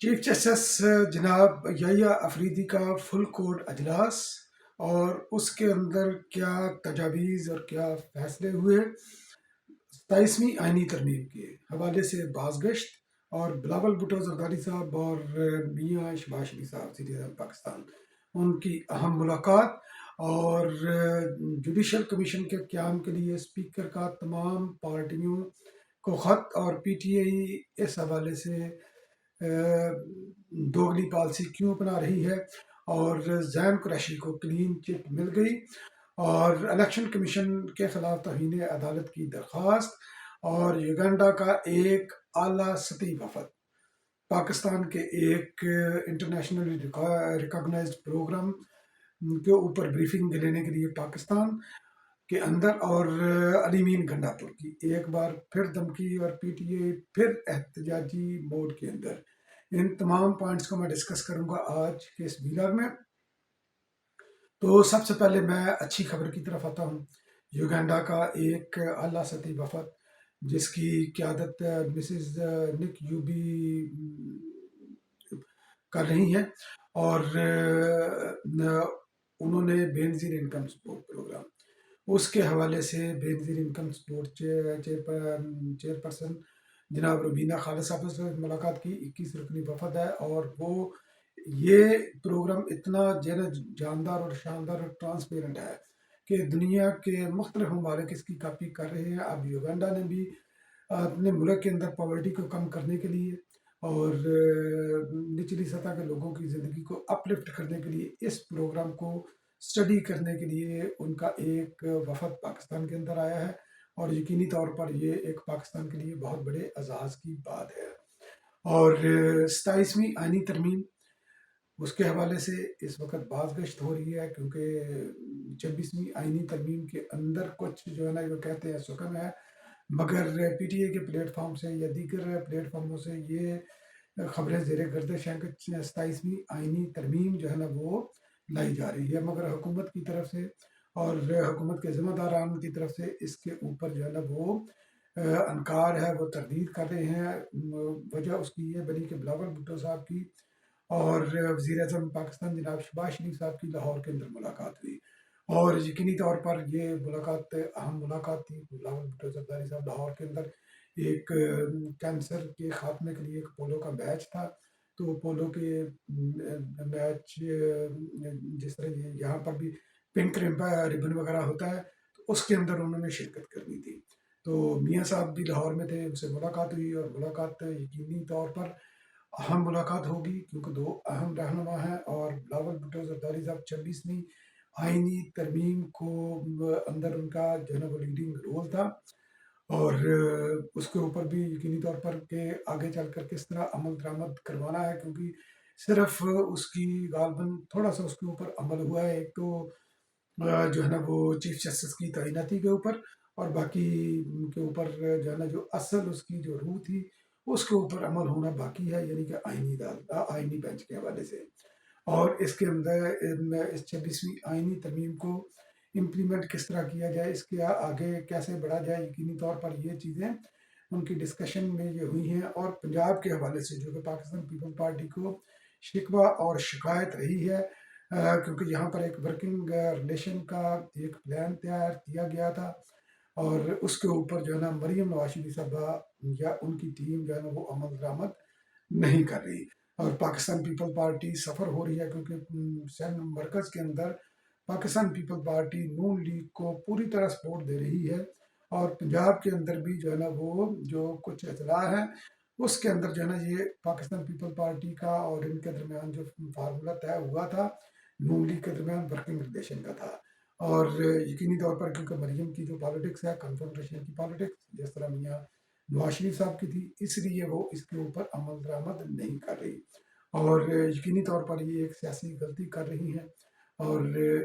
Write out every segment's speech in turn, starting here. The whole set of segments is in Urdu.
چیف جسٹس جناب یحییٰ افریدی کا فل کورٹ اجلاس اور اس کے اندر کیا تجاویز اور کیا فیصلے ہوئے، 27ویں آئینی ترمیم کے حوالے سے بازگشت، اور بلاول بھٹو زرداری صاحب اور میاں شہباز شریف صاحب وزیر اعظم پاکستان، ان کی اہم ملاقات، اور جوڈیشل کمیشن کے قیام کے لیے اسپیکر کا تمام پارٹیوں کو خط، اور پی ٹی آئی اس حوالے سے دوگلی پالیسی کیوں اپنا رہی ہے، اور زین قریشی کو کلین چٹ مل گئی، اور الیکشن کمیشن کے خلاف توہین عدالت کی درخواست، اور یوگنڈا کا ایک اعلیٰ سطحی وفد پاکستان کے ایک انٹرنیشنلی ریکاگنائزڈ پروگرام کے اوپر بریفنگ لینے کے لیے پاکستان کے اندر، اور علیمین گنڈا پور کی ایک بار پھر دھمکی، اور پی ٹی آئی پھر احتجاجی موڈ کے اندر۔ ان تمام پوائنٹس کو میں ڈسکس کروں گا آج کے اس ویلاگ میں۔ تو سب سے پہلے میں اچھی خبر کی طرف آتا ہوں۔ یوگنڈا کا ایک اعلیٰ سطحی وفد جس کی قیادت مسز نک یوبی کر رہی ہیں، اور انہوں نے بے نظیر انکم سپورٹ پروگرام، اس کے حوالے سے بے نظیر انکم سپورٹ چیئرپرسن جناب روبینہ خالد صاحب سے ملاقات کی۔ 21 رکنی وفد ہے، اور وہ یہ پروگرام اتنا جاندار اور شاندار اور ٹرانسپیرنٹ ہے کہ دنیا کے مختلف ممالک اس کی کاپی کر رہے ہیں۔ اب یوگنڈا نے بھی اپنے ملک کے اندر پاورٹی کو کم کرنے کے لیے اور نچلی سطح کے لوگوں کی زندگی کو اپ لفٹ کرنے کے لیے اس پروگرام کو اسٹڈی کرنے کے لیے ان کا ایک وفد پاکستان کے اندر آیا ہے، اور یقینی طور پر یہ ایک پاکستان کے لیے بہت بڑے اعزاز کی بات ہے۔ اور 27ویں آئینی ترمیم، اس کے حوالے سے اس وقت باز گشت ہو رہی ہے، کیونکہ 26ویں آئینی ترمیم کے اندر کچھ جو ہے نا وہ کہتے ہیں سکم ہے، مگر پی ٹی اے کے پلیٹ فارم سے یا دیگر پلیٹ فارموں سے یہ خبریں زیر گردش ہیں کہ 27ویں آئینی ترمیم جو ہے نا وہ لائی جا رہی ہے، مگر حکومت کی طرف سے اور حکومت کے ذمہ داران کی طرف سے اس کے اوپر جو ہے نا وہ انکار ہے، وہ تردید کر رہے ہیں۔ وجہ اس کی یہ بنی کہ بلاول بھٹو صاحب کی اور وزیر اعظم پاکستان جناب شہباز شریف صاحب کی لاہور کے اندر ملاقات ہوئی، اور یقینی طور پر یہ ملاقات اہم ملاقات تھی۔ بلاول بھٹو زرداری صاحب لاہور کے اندر ایک کینسر کے خاتمے کے لیے ایک پولو کا میچ تھا، تو پولو کے میچ جس طرح یہاں پر بھی پنک ربن وغیرہ ہوتا ہے، تو اس کے اندر انہوں نے شرکت کرنی تھی۔ تو میاں صاحب بھی لاہور میں تھے، ان سے ملاقات ہوئی، اور ملاقات یقینی طور پر اہم ملاقات ہوگی، کیونکہ دو اہم رہنما ہیں، اور بلاول بھٹو زرداری صاحب 26ویں آئینی ترمیم کو اندر ان کا جو ہے نا وہ لیڈنگ رول تھا، اور اس کے اوپر بھی یقینی طور پر کہ آگے چل کر کس طرح عمل درآمد کروانا ہے، کیونکہ صرف اس کی غالباً تھوڑا سا اس کے اوپر عمل ہوا ہے، ایک تو جو ہے نا وہ چیف جسٹس کی تعیناتی کے اوپر، اور باقی کے اوپر جو ہے نا جو اصل اس کی جو روح تھی اس کے اوپر عمل ہونا باقی ہے، یعنی کہ آئینی بینچ کے حوالے سے۔ اور اس کے اندر اس 26ویں آئینی ترمیم کو امپلیمنٹ کس طرح کیا جائے، اس کے آگے کیسے بڑھا جائے، یقینی طور پر یہ چیزیں ان کی ڈسکشن میں یہ ہوئی ہیں۔ اور پنجاب کے حوالے سے جو کہ پاکستان پیپل پارٹی کو شکوہ اور شکایت رہی ہے، کیونکہ یہاں پر ایک ورکنگ ریلیشن کا ایک پلان تیار کیا گیا تھا، اور اس کے اوپر جو ہے نا مریم نواز شریف صاحبہ یا ان کی ٹیم جو ہے نا وہ عمل درآمد نہیں کر رہی، اور پاکستان پیپل پارٹی سفر ہو رہی ہے، کیونکہ مرکز کے اندر پاکستان پیپل پارٹی نون لیگ کو پوری طرح سپورٹ دے رہی ہے، اور پنجاب کے اندر بھی جو ہے نا وہ جو کچھ اطلاع ہے اس کے اندر جو ہے نا یہ پاکستان پیپل پارٹی کا اور ان کے درمیان جو فارمولہ طے ہوا تھا نون لیگ کے درمیان ورکنگ ریلیشن کا تھا، اور یقینی طور پر کیونکہ مریم کی جو پالیٹکس ہے کنفنٹریشن کی پالیٹکس جس طرح میاں نواز شریف صاحب کی تھی، اس لیے وہ اس کے اوپر عمل درآمد نہیں کر رہی، اور یقینی طور پر یہ ایک سیاسی غلطی کر رہی ہیں، اور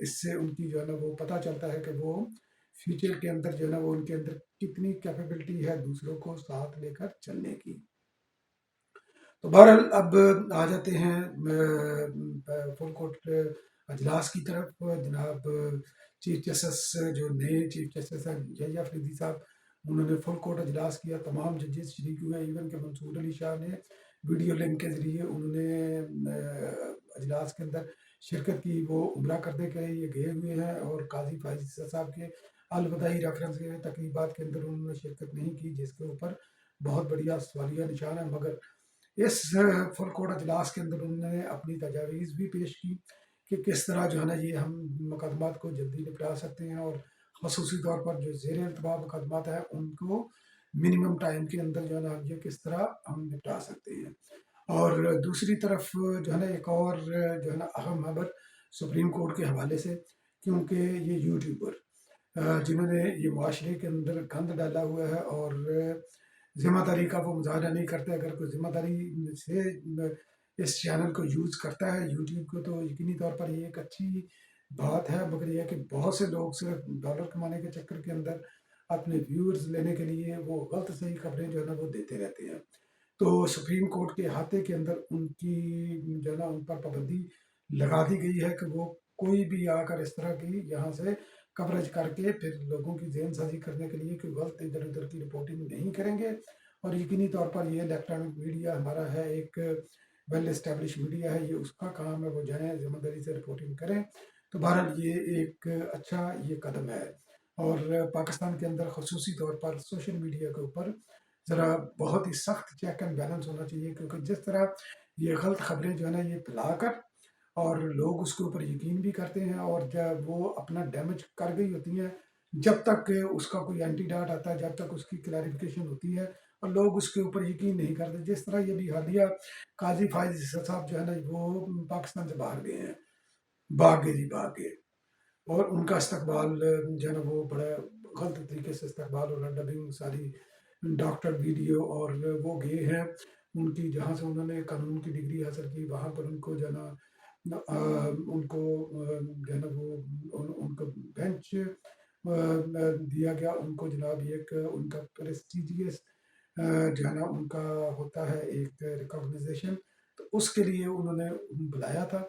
اس سے ان کی جو ہے نا وہ پتہ چلتا ہے کہ وہ فیوچر کے اندر جو ہے نا وہ ان کے اندر کتنی کیپیبلٹی ہے دوسروں کو ساتھ لے کر چلنے کی۔ تو بہرحال اب آ جاتے ہیں فل کورٹ اجلاس کی طرف۔ جناب چیف جسٹس جو نئے چیف جسٹس ہیں یحییٰ افریدی صاحب، انہوں نے فل کورٹ اجلاس کیا، تمام ججز شریک ہوئے، ایون کہ منصور علی شاہ نے ویڈیو لنک کے ذریعے انہوں نے اجلاس کے اندر شرکت کی، وہ عمرہ کرنے کے لیے گئے ہوئے ہیں، اور قاضی فائز عیسیٰ صاحب کے الوداعی ریفرنس کے تقریبات کے اندر انہوں نے شرکت نہیں کی، جس کے اوپر بہت بڑیا سوالیہ نشان ہے۔ مگر اس فل کوڈ اجلاس کے اندر انہوں نے اپنی تجاویز بھی پیش کی کہ کس طرح جو ہے نا یہ ہم مقدمات کو جلدی نپٹا سکتے ہیں، اور خصوصی طور پر جو زیر التوا مقدمات ہیں ان کو منیمم ٹائم کے اندر جو ہے نا یہ کس طرح ہم نپٹا سکتے ہیں۔ اور دوسری طرف جو ہے نا ایک اور جو ہے نا اہم خبر سپریم کورٹ کے حوالے سے، کیونکہ یہ یوٹیوبر جنہوں نے یہ معاشرے کے اندر گند ڈالا ہوا ہے اور ذمہ داری کا وہ مظاہرہ نہیں کرتے، اگر کوئی ذمہ داری سے اس چینل کو یوز کرتا ہے یوٹیوب کو، تو یقینی طور پر یہ ایک اچھی بات ہے، مگر یہ ہے کہ بہت سے لوگ صرف ڈالر کمانے کے چکر کے اندر اپنے ویورز لینے کے لیے وہ غلط صحیح خبریں جو ہے نا وہ دیتے رہتے ہیں۔ تو سپریم کورٹ کے احاطے کے اندر ان کی جو ہے نا ان پر پابندی لگا دی گئی ہے کہ وہ کوئی بھی آ کر اس طرح کی یہاں سے کوریج کر کے پھر لوگوں کی ذہن سازی کرنے کے لیے کوئی غلط ادھر ادھر کی رپورٹنگ نہیں کریں گے۔ اور یقینی طور پر یہ الیکٹرانک میڈیا ہمارا ہے، ایک ویل اسٹیبلش میڈیا ہے، یہ اس کا کام ہے، وہ جائیں ذمہ داری سے رپورٹنگ کریں۔ تو بہرحال یہ ایک اچھا یہ قدم ہے، اور پاکستان کے اندر خصوصی طور پر سوشل میڈیا کے اوپر ذرا بہت ہی سخت چیک اینڈ بیلنس ہونا چاہیے، کیونکہ جس طرح یہ غلط خبریں جو ہے نا یہ پھیلا کر اور لوگ اس کے اوپر یقین بھی کرتے ہیں، اور جب وہ اپنا ڈیمیج کر گئی ہوتی ہیں، جب تک اس کا کوئی اینٹی ڈاٹ آتا ہے، جب تک اس کی کلیریفیکیشن ہوتی ہے، اور لوگ اس کے اوپر یقین نہیں کرتے۔ جس طرح یہ بھی حالیہ قاضی فائز عیسیٰ صاحب جو ہے نا وہ پاکستان سے باہر گئے ہیں، بھاگ گئے، اور ان کا استقبال جو ہے نا وہ بڑا غلط طریقے سے استقبال ہو رہا ہے، ڈبنگ ساری ڈاکٹر ویڈیو، اور وہ گئے ہیں ان کی جہاں سے انہوں نے قانون کی ڈگری حاصل کی، وہاں پر ان کو جو ہے نا ان کو جو ہے نا وہ ان کو بینچ دیا گیا، ان کو جناب ایک ان کا پریسٹیجیس جو ہے نا ان کا ہوتا ہے ایک ریکگنائزیشن، تو اس کے لیے انہوں نے بلایا تھا۔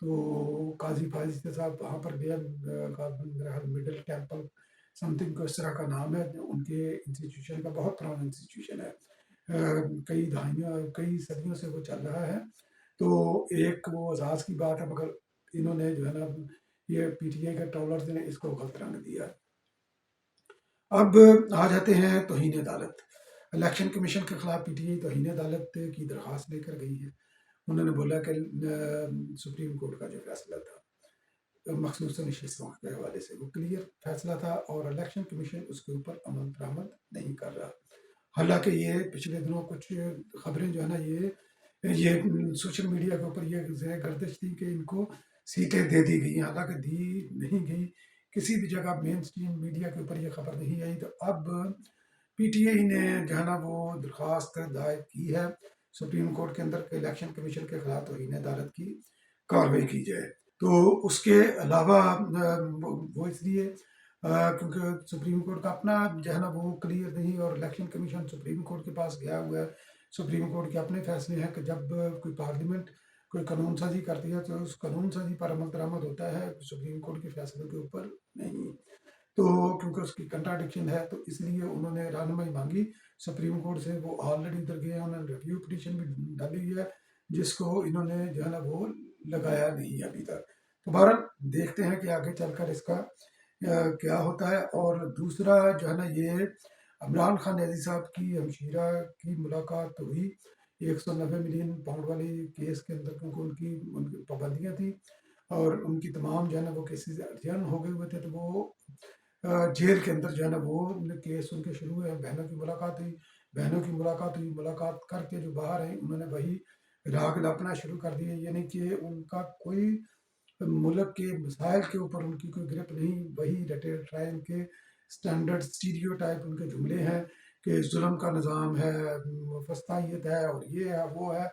تو قاضی فائز صاحب وہاں پر گیا، میرا مڈل ٹیمپل سم تھنگ کو اس طرح کا نام ہے، ان کے انسٹیٹیوشن کا بہت پرانا انسٹیٹیوشن ہے، کئی دہائیوں کئی صدیوں سے وہ چل رہا ہے۔ تو ایک وہ اعزاز کی بات ہے، مگر انہوں نے جو ہے نا یہ پی ٹی آئی کے ٹرولرز نے اس کو غلط رنگ دیا۔ اب آ جاتے ہیں توہین عدالت۔ الیکشن کمیشن کے خلاف پی ٹی آئی توہین عدالت کی درخواست لے کر گئی ہے۔ انہوں نے بولا کہ سپریم کورٹ کا جو فیصلہ تھا مخصوص نشستوں کے حوالے سے وہ کلیئر فیصلہ تھا، اور الیکشن کمیشن اس کے اوپر عمل درآمد نہیں کر رہا۔ حالانکہ یہ پچھلے دنوں کچھ خبریں جو ہے نا یہ سوشل میڈیا کے اوپر یہ زیر گردش تھی کہ ان کو سیٹیں دے دی گئی ہیں، حالانکہ دی نہیں گئی، کسی بھی جگہ مین اسٹریم میڈیا کے اوپر یہ خبر نہیں آئی۔ تو اب پی ٹی آئی نے جو ہے نا وہ درخواست دائر کی ہے سپریم کورٹ کے اندر کہ الیکشن کمیشن کے خلاف توہین عدالت کی کارروائی کی جائے۔ تو اس کے علاوہ وہ اس لیے کیونکہ سپریم کورٹ کا اپنا جو ہے نا وہ کلیئر نہیں، اور الیکشن کمیشن سپریم کورٹ کے پاس گیا ہوا ہے، سپریم کورٹ کے اپنے فیصلے ہیں کہ جب کوئی پارلیمنٹ کوئی قانون سازی کرتی ہے تو اس قانون سازی پر عمل درآمد ہوتا ہے، سپریم کورٹ کے فیصلوں کے اوپر نہیں۔ تو کیونکہ اس کی کنٹراڈکشن ہے، تو اس لیے انہوں نے رہنمائی مانگی سپریم کورٹ سے، وہ آلریڈی ادھر گئے ہیں، انہوں نے ریویو پٹیشن بھی ڈالی ہوئی ہے، جس کو انہوں نے جو ہے نا وہ لگایا نہیں ابھی تک۔ تو بہرحال دیکھتے ہیں کہ آگے چل کر اس کا کیا ہوتا ہے۔ اور دوسرا جو ہے نا یہ عمران خان نیازی صاحب کی ہمشیرہ کی ملاقات ہوئی 190 ملین پاؤنڈ والی کیس کے اندر، کیونکہ ان کی پابندیاں تھیں، اور ان کی تمام جو ہے نا وہ کیسز ارجن ہو گئے ہوئے تھے، تو وہ جیل کے اندر جو ہے نا وہ کیس ان کے شروع ہوئے، بہنوں کی ملاقات ہوئی، ملاقات کر کے جو باہر آئیں انہوں نے وہی راگ لاپنا شروع کر دیے، یعنی کہ ان کا کوئی ملک کے مسائل کے اوپر ان کی کوئی گرپ نہیں، وہی رٹے رٹائے ان کے سٹینڈرڈ اسٹیریو ٹائپ ان کے جملے ہیں کہ ظلم کا نظام ہے، فسطائیت ہے، اور یہ ہے وہ ہے،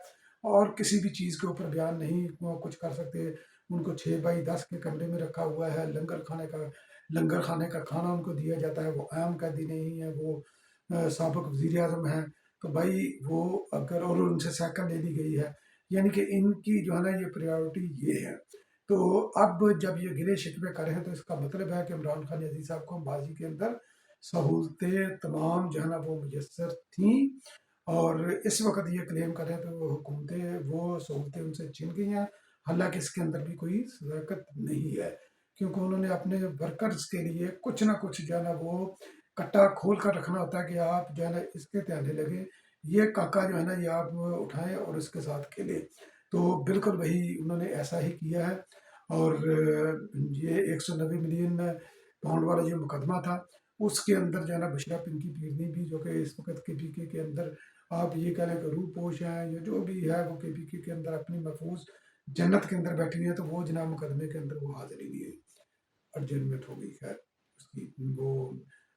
اور کسی بھی چیز کے اوپر بیان نہیں کچھ کر سکتے۔ ان کو 6x10 کے کمرے میں رکھا ہوا ہے، لنگر خانے کا کھانا ان کو دیا جاتا ہے، وہ عام قیدی نہیں ہے، وہ سابق وزیر اعظم ہیں، تو بھائی وہ اگر اور ان سے سائیکل لے لی گئی ہے، یعنی کہ ان کی جو ہے نا یہ پریورٹی یہ ہے۔ تو اب جب یہ گلے شکوے کر رہے ہیں تو اس کا مطلب ہے کہ عمران خان نیازی صاحب کو ماضی کے اندر سہولتیں تمام جو ہے نا وہ میسر تھیں، اور اس وقت یہ کلیم کریں تو وہ حکومتیں وہ سہولتیں ان سے چھن گئی ہیں، حالانکہ اس کے اندر بھی کوئی صداقت نہیں ہے، کیونکہ انہوں نے اپنے ورکرز کے لیے کچھ نہ کچھ جو ہے نا وہ کٹا کھول کر رکھنا ہوتا ہے کہ آپ جو ہے نا اس کے تحنے لگے، یہ کاکا جو ہے نا یہ آپ اٹھائیں اور اس کے ساتھ کھیلیں۔ تو بالکل وہی انہوں نے ایسا ہی کیا ہے، اور یہ 190 ملین پاؤنڈ والا جو مقدمہ تھا اس کے اندر جو ہے نا بشرا پنکی پیرنی بھی، جو کہ اس وقت کے پی کے اندر آپ یہ کہہ لیں کہ روح پوش ہیں یا جو بھی ہے، وہ کے پی کے اندر اپنی محفوظ جنت کے اندر بیٹھی ہوئی ہے، تو وہ جناب مقدمے کے اندر وہ حاضری نہیں ہے، ارجنمنٹ ہو گئی خیر اس کی، وہ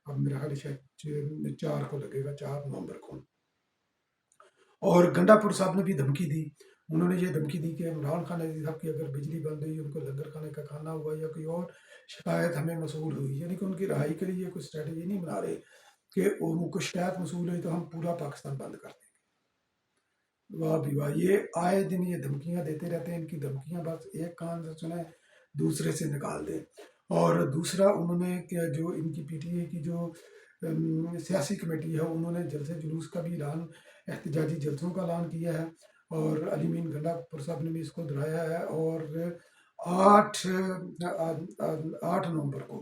اب میرا خیال ہے شاید 4 کو لگے گا، 4 نومبر کو۔ اور گنڈا پور صاحب نے بھی دھمکی دی، انہوں نے یہ دھمکی دی کہ عمران خان عزیز صاحب کی اگر بجلی بند ہوئی، ان کو لنگر کھانے کا کھانا ہوا یا کوئی اور شکایت ہمیں موصول ہوئی، یعنی کہ ان کی رہائی کے لیے کوئی اسٹریٹجی نہیں بنا رہے کہ ان کو شکایت موصول ہوئی تو ہم پورا پاکستان بند کر دیں گے۔ واہ بھی واہ، یہ آئے دن یہ دھمکیاں دیتے رہتے ہیں، ان کی دھمکیاں بس ایک کان سے سنیں دوسرے سے نکال دیں۔ اور دوسرا انہوں نے کہ جو ان کی پی ٹی اے کی جو سیاسی کمیٹی ہے، انہوں نے جلسے جلوس کا بھی اعلان، احتجاجی جلسوں کا اعلان کیا ہے، اور علی مین گنڈا پور صاحب نے بھی اس کو دہرایا ہے، اور 8 نومبر کو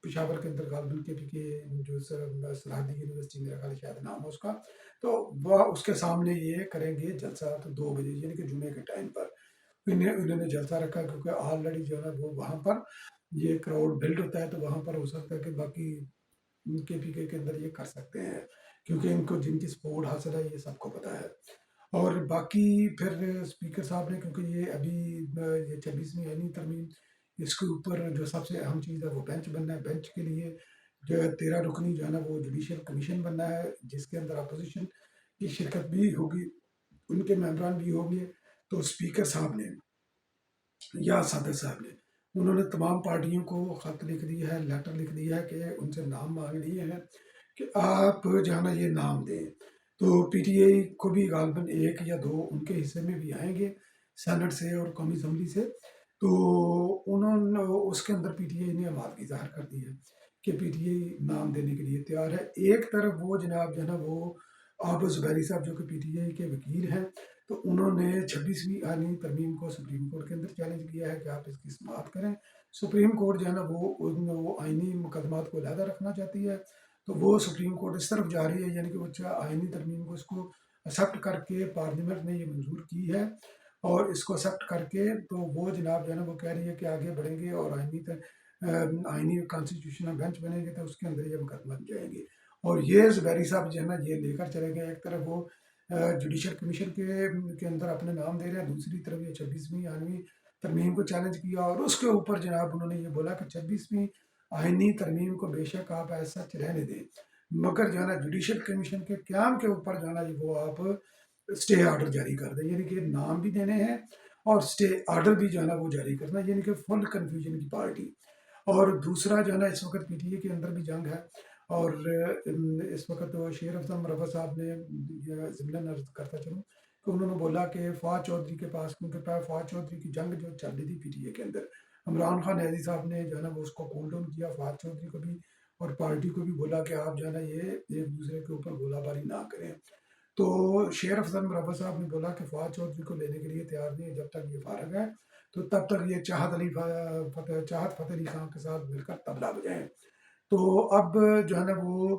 پشاور کے اندر غالباً کے پی کے جو سرحدی یونیورسٹی میرا خیال ہے شاید نام ہے اس کا، تو وہ اس کے سامنے یہ کریں گے جلسہ، تو 2 بجے یعنی کہ جمعے کے ٹائم پر انہوں نے جلسہ رکھا، کیونکہ آلریڈی جو ہے وہ وہاں پر یہ کراؤڈ بلڈ ہوتا ہے، تو وہاں پر ہو سکتا ہے کہ باقی کے پی کے اندر یہ کر سکتے ہیں، کیونکہ ان کو جن کی سپورٹ حاصل ہے یہ سب کو پتا ہے۔ اور باقی پھر اسپیکر صاحب نے، کیونکہ یہ ابھی یہ 26ویں آئینی ترمیم، اس کے اوپر جو سب سے اہم چیز ہے وہ بینچ بننا ہے، بینچ کے لیے جو ہے 13 رکنی جو ہے نا وہ جوڈیشل کمیشن بننا ہے، جس کے اندر اپوزیشن کی شرکت بھی ہوگی، ان کے ممبران بھی ہوں گے۔ تو اسپیکر صاحب نے یا صدر صاحب نے، انہوں نے تمام پارٹیوں کو خط لکھ دیا ہے، لیٹر لکھ دیا ہے کہ ان سے نام مانگ لیے ہیں کہ آپ جو ہے نا یہ نام دیں۔ تو پی ٹی آئی کو بھی غالباً 1 یا 2 ان کے حصے میں بھی آئیں گے سینٹ سے اور قومی اسمبلی سے، تو انہوں نے اس کے اندر پی ٹی آئی نے آمادگی ظاہر کر دی ہے کہ پی ٹی آئی نام دینے کے لیے تیار ہے۔ ایک طرف وہ جناب جو ہے نا وہ آبد زبیری صاحب جو کہ پی ٹی آئی کے وکیل ہیں، تو انہوں نے 26ویں آئینی ترمیم کو سپریم کورٹ کے اندر چیلنج کیا ہے کہ آپ اس کی سماعت کریں۔ سپریم کورٹ جو ہے نا وہ آئینی مقدمات کو علیحدہ رکھنا چاہتی ہے، تو وہ سپریم کورٹ اس طرف جا رہی ہے، یعنی کہ وہ آئینی ترمیم کو اس کو ایکسیپٹ کر کے پارلیمنٹ نے یہ منظور کی ہے، اور اس کو ایکسیپٹ کر کے تو وہ جناب جو ہے نا وہ کہہ رہی ہے کہ آگے بڑھیں گے اور آئینی کانسٹیٹیوشنل بینچ بنے گے تو اس کے اندر یہ مقدمہ جائیں گے۔ اور یہ زبیری صاحب جو ہے نا یہ لے کر چلے گئے، ایک طرف وہ جوڈیشل کمیشن کے اندر اپنے نام دے رہے ہیں، دوسری طرف یہ 26ویں آئینی ترمیم کو چیلنج کیا، اور اس کے اوپر جناب انہوں نے یہ بولا کہ 26ویں آئینی ترمیم کو بے شک آپ ایسا رہنے دیں، مگر جو ہے نا جوڈیشل کمیشن کے قیام کے اوپر جو ہے نا وہ آپ اسٹے آرڈر جاری کر دیں، یعنی کہ نام بھی دینے ہیں اور اسٹے آرڈر بھی جو ہے نا وہ جاری کرنا، یعنی کہ فل کنفیوژن کی پارٹی۔ اور دوسرا جو ہے نا اس وقت پی ٹی اے کے اندر بھی جنگ ہے، اور اس وقت شیر افضل مربع صاحب نے ضمن عرض کرتا چلوں کہ انہوں نے بولا کہ فواد چودھری کے پاس، کیونکہ فواد چودھری کی جنگ جو چل رہی تھی پی ٹی اے کے اندر، عمران خان عزیز صاحب نے جو ہے نا وہ اس کو کول ڈاؤن کیا، فواد چودھری کو بھی اور پارٹی کو بھی بولا کہ آپ جو ہے نا یہ ایک دوسرے کے اوپر گولہ باری نہ کریں۔ تو شیر افضل مربع صاحب نے بولا کہ فواد چودھری کو لینے کے لیے تیار نہیں ہے جب تک یہ فارغ ہے، تو تب تک یہ چاہت فتح علی خان کے ساتھ مل کر طبلہ بجائیں۔ تو اب جو ہے نا وہ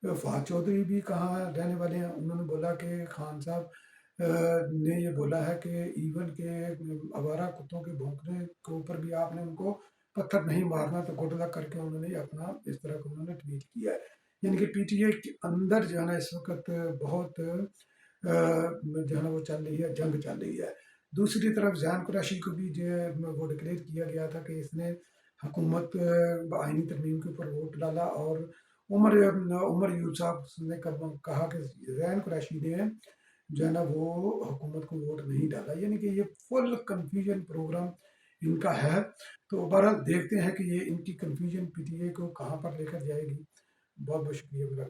فواد چودھری بھی کہاں رہنے والے ہیں، انہوں نے بولا کہ خان صاحب نے یہ بولا ہے کہ ایون کہ آوارہ کتوں کے بھونکنے کے اوپر بھی آپ نے ان کو پتھر نہیں مارنا، تو گڈ لک کر کے انہوں نے اپنا اس طرح کا انہوں نے ٹویٹ کیا ہے۔ یعنی کہ پی ٹی اے کے اندر جو ہے نا اس وقت بہت جو ہے نا وہ چل رہی ہے، جنگ چل رہی ہے۔ دوسری طرف زین قریشی کو بھی جو ہے وہ ڈکلیئر کیا گیا تھا کہ اس نے حکومت آئینی ترمیم کے اوپر ووٹ ڈالا، اور عمر یونس صاحب نے کہا کہ زین قریشی نے جو ہے نا وہ حکومت کو ووٹ نہیں ڈالا، یعنی کہ یہ فل کنفیوژن پروگرام ان کا ہے۔ تو بہرحال دیکھتے ہیں کہ یہ ان کی کنفیوژن پی ٹی اے کو کہاں پر لے کر جائے گی۔ بہت بہت شکریہ میرا